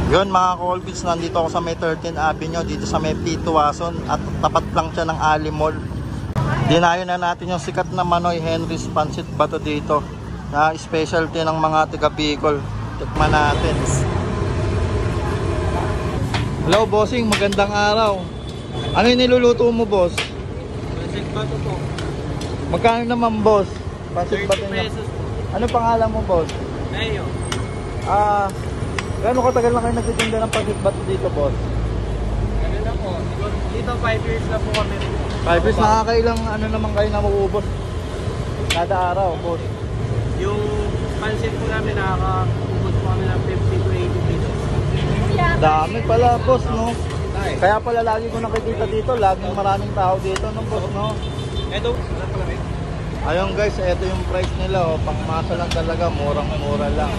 Yun mga Colbits, nandito ako sa may 13th Avenue, dito sa may Pituason, at tapat lang siya ng Ali Mall. Dinayo na natin yung sikat na Manoy Henry's Pancit Bato dito, na specialty ng mga taga Bicol. Tikman natin. Hello bossing, magandang araw. Ano yung niluluto mo boss? Pancit Bato po. Magkano naman boss? Pancit Bato niya. Ano pangalan mo boss? Ayo. Gano'ng katagal na kayo nagtitinda ng Pancit Bato dito, boss? Ano na po? Dito 5 years na po kami. 5 years, nakakailang ano naman kayo na mauubos kada araw, boss? Yung pancit po namin nakaka-ubos po kami ng 50 to 80 pesos. Dami pala, boss, no? Kaya pala lagi ko nakikita dito, laging maraming tao dito, no, boss, no? Eto, Ayun guys, ito yung price nila, oh. Pangmasa lang talaga, murang-mura lang.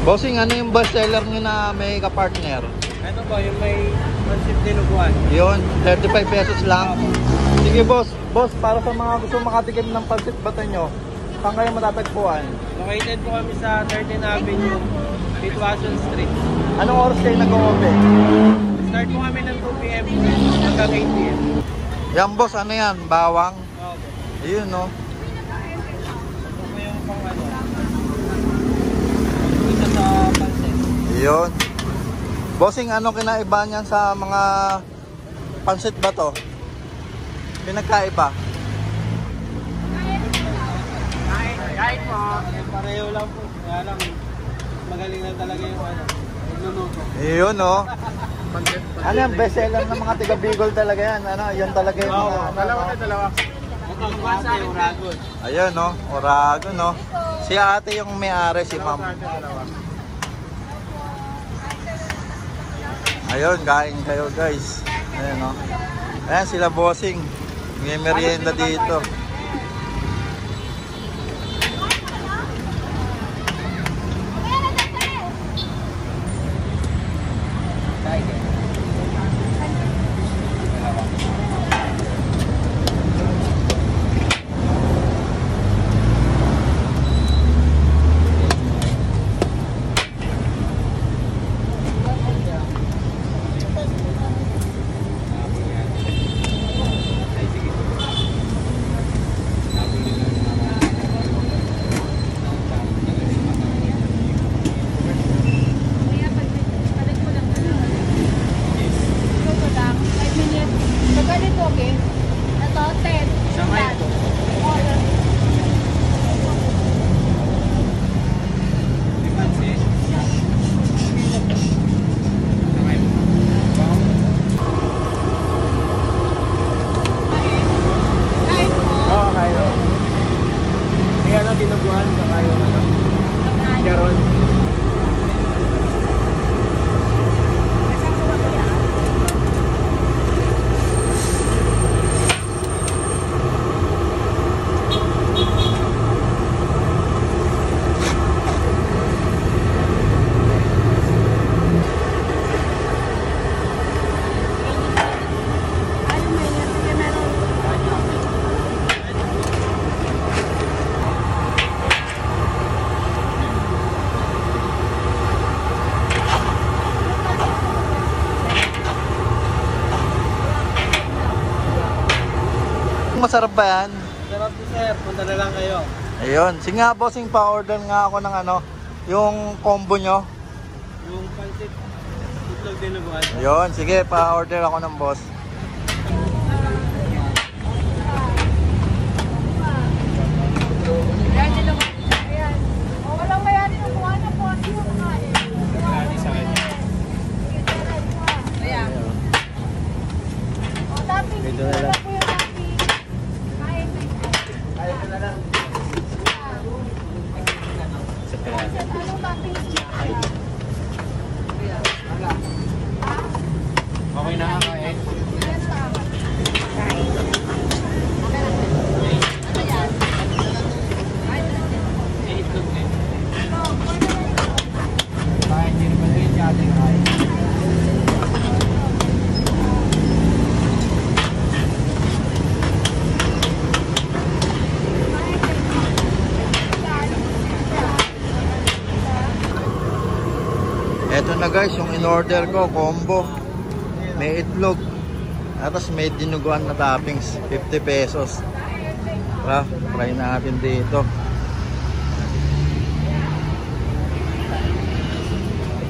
Bossing, ano yung best seller nyo na may kapartner? ito po yung may pancit dinuguan. Yun, 35 pesos lang. Sige boss, para sa mga gusto makatikim ng Pancit Bato nyo, saan kayo matatagpuan? Located po kami sa 13th Avenue, Pituason Street. Anong oras kayo nag-open? Start po kami ng 2 PM hanggang 8 PM. Yan boss, ano yan? Bawang? Okay. Ayun, no? Ito po yung pang ano. Isa sa pancit. Yun. Bossing, ano kinaiba niyan sa mga Pancit Bato? Pinagkaiba? Kahit po, pareho lang po. Kaya lang, magaling lang talaga yung ano, nagluluto. Yun, no? Ano yan? Best seller ng mga tiga Bicol talaga yan. Ano, yun talaga yung mga... Dalawa. Ito yung sa akin, Uragon. Ayun, no? Uragon, no? Si ate yung may-ari, si ma'am. Ayun, kain kayo guys. Ayun, no? Ayan sila bossing. May merienda dito. Dinuguan sa kayo ano? Garon. Masarap ba yan? Sarap po sir, punta na lang kayo. Ayun. Sige nga bossing, pa-order nga ako ng ano, yung combo nyo. Yung pancit, itlog dinuguan. Ayun, sige, pa-order ako ng boss. Ito na lang. Okay na kakain. Itlog din. Bakit hindi naman rin siya ating Ito na guys, yung in-order ko, combo. May itlog. At tapos may dinuguan na toppings, 50 pesos. Tara, try natin dito.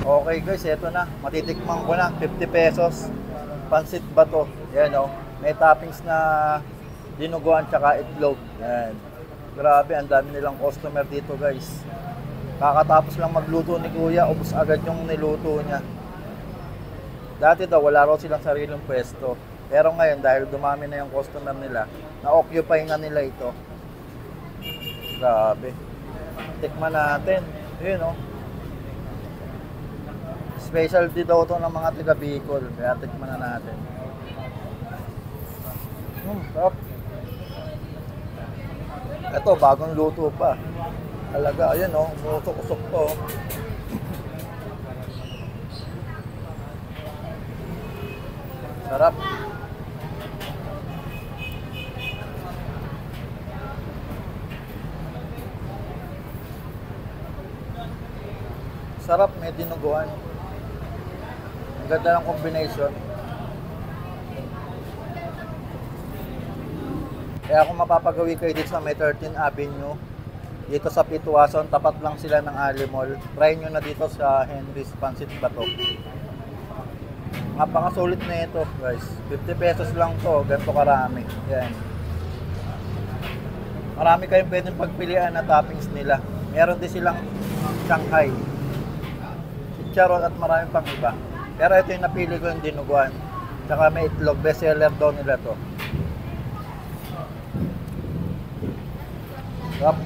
Okay guys, eto na. Matitikman ko na, 50 pesos. Pansit ba to? Yan o. May toppings na dinuguan tsaka itlog. Yan. Grabe, ang dami nilang customer dito guys. Kakatapos lang magluto ni Kuya, ubos agad yung niluto niya. Dati daw, wala raw silang sariling pwesto. Pero ngayon, dahil dumami na yung customer nila, na-occupy nga nila ito. Grabe. Tikman natin. Yun o. Specialty daw ito ng mga taga Bicol. Kaya tikman na natin. Sarap. Ito, bagong luto pa. Talaga, ayan o. Usok-usok to. Sarap. Sarap, may dinuguan. Ang ganda ng combination. Kaya kung mapapagawi kayo dito sa may 13th Avenue, dito sa Pitwason, tapat lang sila ng Ali Mall. Try nyo na dito sa Henry's Pansit Bato. Napakasulit na ito guys. 50 pesos lang to, ganito karami. Yan. Marami kayong pwedeng pagpilian na toppings nila. Meron din silang Shanghai, chicharon at marami pang iba. Pero ito yung napili ko, yung dinuguan. Tsaka may itlog, best seller daw nila to. Sarap.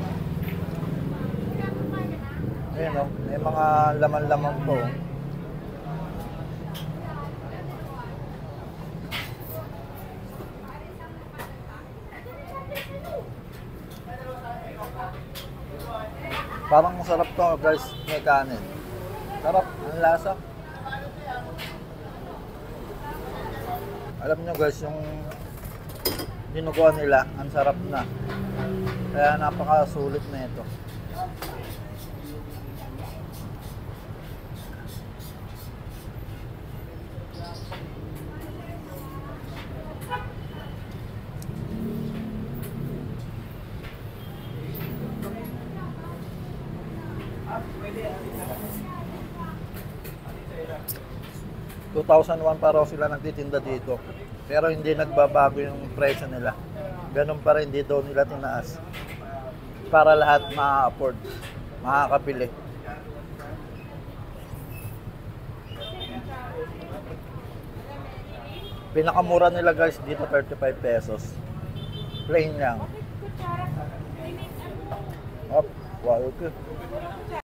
Ayan o, may mga laman-laman to. Parang masarap to guys, may kanin. Sarap, ang lasa. Alam nyo guys, yung dinuguan nila, ang sarap na. Kaya napakasulit na ito. $2,001 pa raw sila nagtitinda dito. Pero hindi nagbabago yung presyo nila. Ganun pa rin, hindi daw nila tinaas. Para lahat ma-afford, makakabili. Pinakamura nila guys dito, 35 pesos. Plain lang. Up, wow, okay.